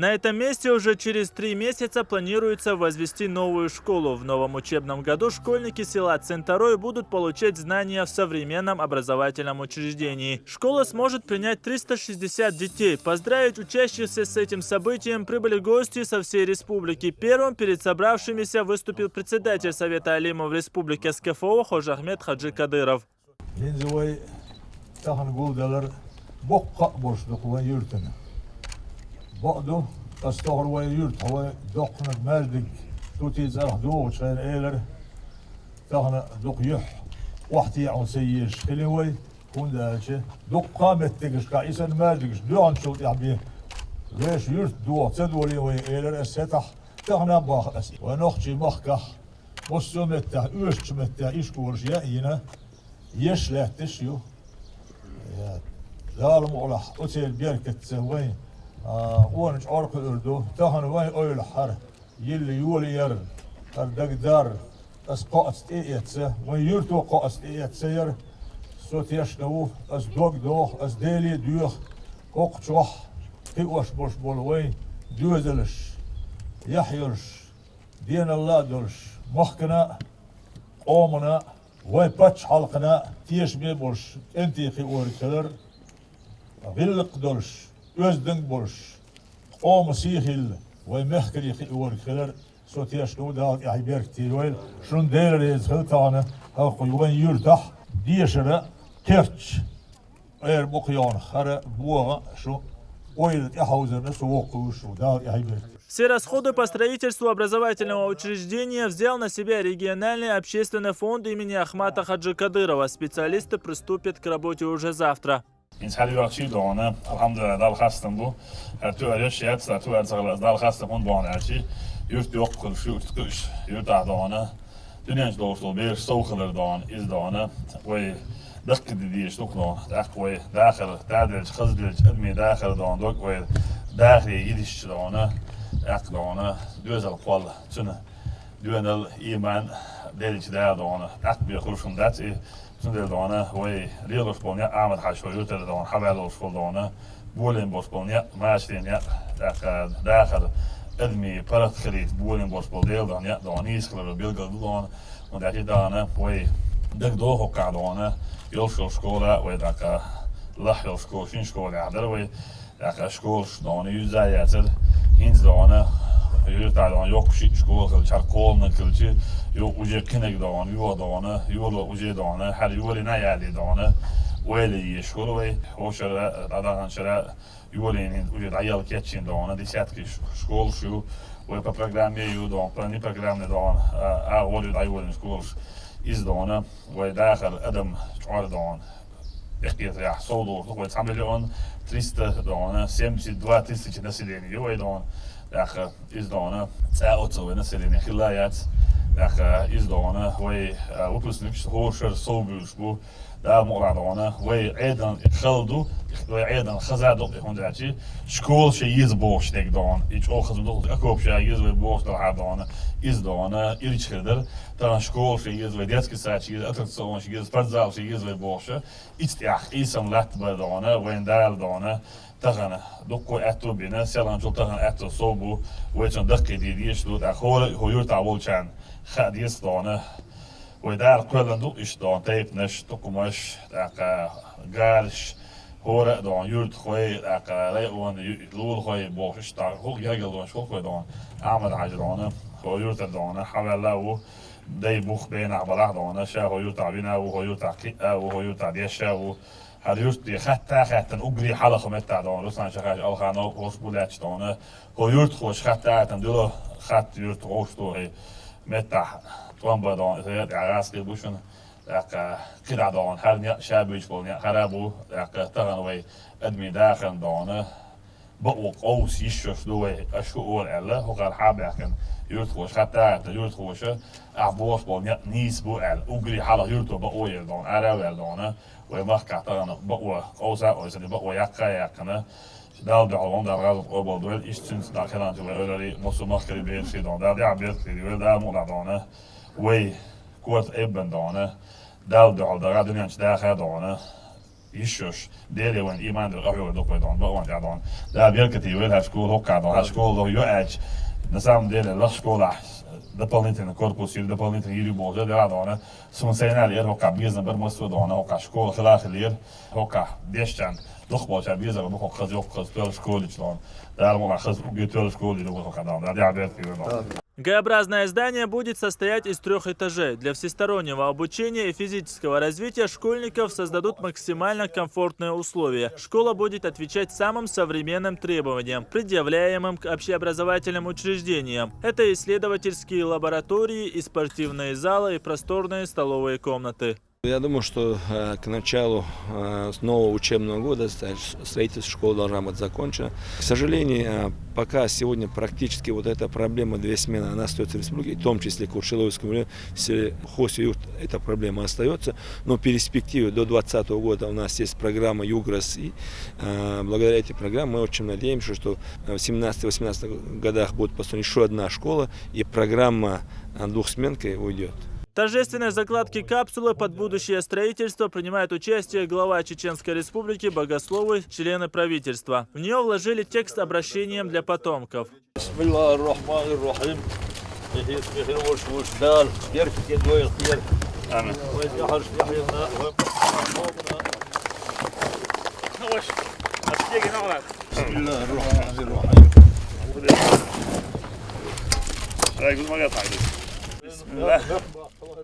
На этом месте уже через 3 месяца планируется возвести новую школу. В новом учебном году школьники села Центорой будут получать знания в современном образовательном учреждении. Школа сможет принять 360 детей. Поздравить учащихся с этим событием прибыли гости со всей республики. Первым перед собравшимися выступил председатель Совета алимов Республики СКФО Хожахмед Хаджи Кадыров. بعده استغر ويرت هو دقنا مالك توتي زرح دوغ شان إيلر تغنا دق يح وحتي عن سيش اللي هو كون داشة دق قامت تجش كعيسى مالك دوغن شو يعني ليش يرت دوغ تدولي هو إيلر السطح تغنا باخ أسي ونخشي مخكح وسمتة أشمتة إيش كورش يأينا يشلح تشيو دار مولح أتيل بيركت وين وانش أرق الأردو تهن وين أول حر يلي يولي ير دار أس قاس إيتسه وين يرتو قاس إيتسير صوت يشنو أس دوغ أس ديلي دوغ قوق شوح تيوش برش بولوين دوزلش يحيرش دين الله دولش مخكنا قومنا وين باتش حلقنا تيش بيبرش انتي خي أوركلر غلق دولش Özden borç, o Mesihil ve mehkeri orklar sotiyaş da ayberk tiroil şun değerli zıtane halkı yurtah diyşere terç eğer bu kıyan hara buğa şu oyl yahuzerne soğuk şu da ayberk. Все расходы по строительству образовательного учреждения взял на себя региональный общественный фонд имени Ахмата Хаджи Кадырова. Специалисты приступят к работе уже завтра. این سالی وقتی دانه الحمدلله دال خستم بو هر تو علیش یاد سر تو از دال خستم هون بان هرچی یورت yok kıl şu kış yurt dağına dünyanın doğuşu bir soğuklar dağın iz dağına ve dakika dediği stokla dak ve dahil tadil xızdil admi dahil dağın dok ve dahili gidiş dağına dak dağına düzel qol tüne düzenel iman delici dağına dak bir kurşun dat Zonder dana, wij leerders bon ja, Ahmed Hash voor Jutter dan, Havelos voor dana, Boelenbos bon ja, Maaslin ja, daar Edmi parat geriet, Boelenbos bon deel dan ja, dan Iskler Bilger dan, want dat je dan, wij dik door elkaar dan, Jolschool school, wij dat Lachjol school, Shin school, ja, daar wij dat school dan, u zei het, hins dan. Juurtaal dan yok school charcoal nakılcı yok uca kinek dan yok dan yok uca dan her yolu ne yerli dan öyle yeşkol ve hoşera adahan şera yolinin uca ayal keçin dan disatki school şu ve programı yok dan plani programı dan ağolu ayolun school iz dan ve dahil adam çoğal dan اختيار يا صودو هو تعمل on 300 dan 72 300 نسلين يو dan داخل إزدانه ساعات و نسلين خلایت داخل إزدانه و وپس نکش هوشر صوبش بو در مقدانه و عیدن خلدو و عیدن خزادو هون درچی شکول شیز باش نگدان ایچ آخر زندگی اکوب شیز و باش در هردانه إزدانه ایریچ خردر در شکول شیز و دیت کسات شیز اترسون شیز پرزال شیز و باشه ایچ تیاخ ایسم لات بدانه و این دال دانه تغنى دقو اتو بنا سيلان جول تغنى اتو صوبو ويتون دقي دي ديش دود هو يرتع ولشان خاديس دانه ودار كلن دو اش دان تيب نش دقمش داقا غالش هورا دان يرت خوي داقا ليقوان لول خوي بوشش داقا هو يجل دان شو خوي دان عمد عجرانه هو يرتع دانه حوالاو دي بوخ بين عبراه دانه شا هو يرتع بنا وهو يرتع كئا وهو يرتع ديشا هر یورت دی خطن اگری حلقه متع دان رسان شخاش آلخانه خوش بولش دانه هو یورت خوش خطن دلو خط یورت خوش توی متع توان بدان زیاد عراقی بوشن دق کدا دان هر نیا شابیش بولن خرابو دق تغنوی ادمی داخل دانه با قوس یشش دوی اشکول اله هو قال حابکن یورت خوش خطن یورت خوشه عباس بولن نیس بو ال اگری حلقه یورت با اویل دان عراقی دانه و مخکات دارن با اوزا اوزنی با یکه دال دعوام در غالب قبل دول ایستونس داخلان تو ولی مسلمان کلی به سیدان دال عبیت کلی ولی دال مولادانه و کوت ابن دانه دال دعو در دنیاش داخل دانه Ищешь, дерево, и мандр, ой, допой дон, богон, я дон. Да, белка ты вел, школ, хокка, дон, школ, юэч. На самом деле, la школа, дополнительный корпус или дополнительный юрибол, да, дон. Сумсейнали, хокка, бизнес, бермосу, дон, хокка, школ, хлахлир, хокка, дещан. Лохбол, я бизнес, хокка, хокка, спел школе, дон. Да, мол, хокка, угител школе, хокка, дон. Да, я белка, дон. Г-образное здание будет состоять из 3 этажей. Для всестороннего обучения и физического развития школьников создадут максимально комфортные условия. Школа будет отвечать самым современным требованиям, предъявляемым к общеобразовательным учреждениям. Это исследовательские лаборатории, и спортивные залы, и просторные столовые комнаты. Я думаю, что к началу нового учебного года строительство школы должна быть закончено. К сожалению, пока сегодня практически вот эта проблема 2 смены, она остается в республике, в том числе в Куршиловском районе, в селе Хосюют эта проблема остается. Но в перспективе до 2020 года у нас есть программа ЮГРОС, и благодаря этой программе мы очень надеемся, что в 2017-2018 годах будет построена еще одна школа, и программа двухсменкой уйдет. В торжественной закладке капсулы под будущее строительство принимает участие глава Чеченской Республики, богословы, члены правительства. В нее вложили текст обращением для потомков.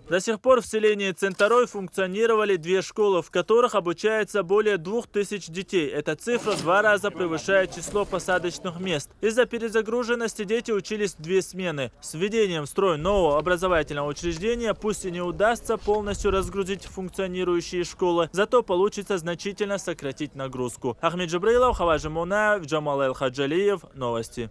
До сих пор в селении Центарой функционировали 2 школы, в которых обучается более 2000 детей. Эта цифра в 2 раза превышает число посадочных мест. Из-за перезагруженности дети учились 2 смены. С введением в строй нового образовательного учреждения пусть и не удастся полностью разгрузить функционирующие школы, зато получится значительно сократить нагрузку. Ахмед Джабрилов, Хаважи Мунаев, Джамал Эл-Хаджалиев. Новости.